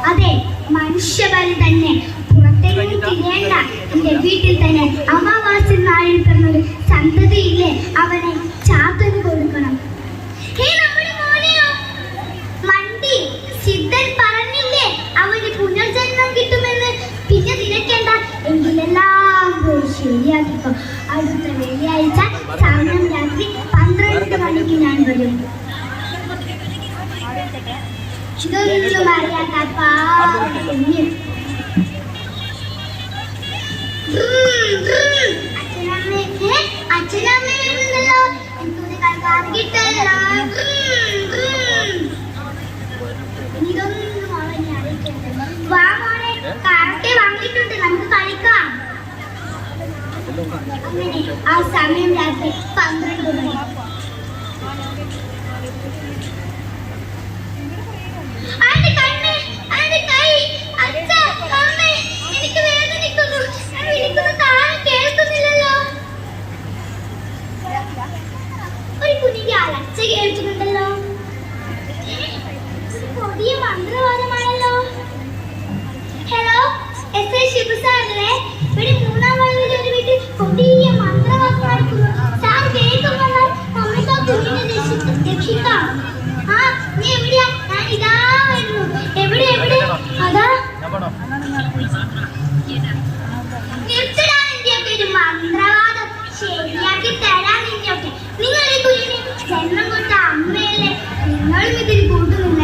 അതെ, മനുഷ്യബലി തന്നെ. പുറത്തേക്ക് തിരിയേണ്ട, എന്റെ വീട്ടിൽ തന്നെ അമാവാസി നാളിൽ പിറന്നൊരു സന്തതിയില്ലേ, അവനെ ചാത്തന് കൊടുക്കണം. മണ്ടി സിദ്ധൻ പറഞ്ഞില്ലേ അവന് പുനർജന്മം കിട്ടുമെന്ന്. പിന്നെ തിരക്കേണ്ട, എങ്കിലെല്ലാം പോയി ശരിയാക്കിക്കോ. അടുത്ത വെള്ളിയാഴ്ച സമയം രാത്രി 12 മണിക്ക് ഞാൻ വരും. ഇതൊന്നും അറിയാത്ത പാവം അച്ഛനമ്മയുണ്ടല്ലോ, എനിക്കൊന്ന് കളിക്കാൻ കിട്ടല്ലോ. ഇതൊന്നും അവനെ അറിയിക്കരുത്. വാ മോനെ, കാറൊക്കെ വാങ്ങിയിട്ടുണ്ട്, നമുക്ക് കളിക്കാം. അങ്ങനെ ആ സമയം രാത്രി 12 മണി. ഒരു കുഞ്ഞിന്റെ അലച്ച കേൾക്കുന്നുണ്ടല്ലോ. പുതിയ മന്ത്രവാദമാണല്ലോ. ഹലോ, എസ് ഐ ശിവ സാറല്ലേ? ഇവിടെ 3-ാം വാർഡിലെ ഒരു വീട്ടിൽ പുതിയ മന്ത്രവാദം നടക്കുന്നു. സാർ വേഗം വന്നാൽ നമുക്ക് ആ കുഞ്ഞിനെ രക്ഷിക്കാം. ആ, നീ എവിടെയാ? ഞാൻ ഇതാ വരുന്നു. എവിടെ എവിടെ? അതാ. നിർത്തടാ നിന്റെയൊക്കെ ഒരു മന്ത്രവാദം. ശരിയാക്കി തരാൻ നിന്നെയൊക്കെ. നിങ്ങൾ ഈ കുഞ്ഞിന് ജന്മം കൊടുത്ത അമ്മയല്ലേ? നിങ്ങളും ഇതിന് കൂട്ടുന്നില്ല.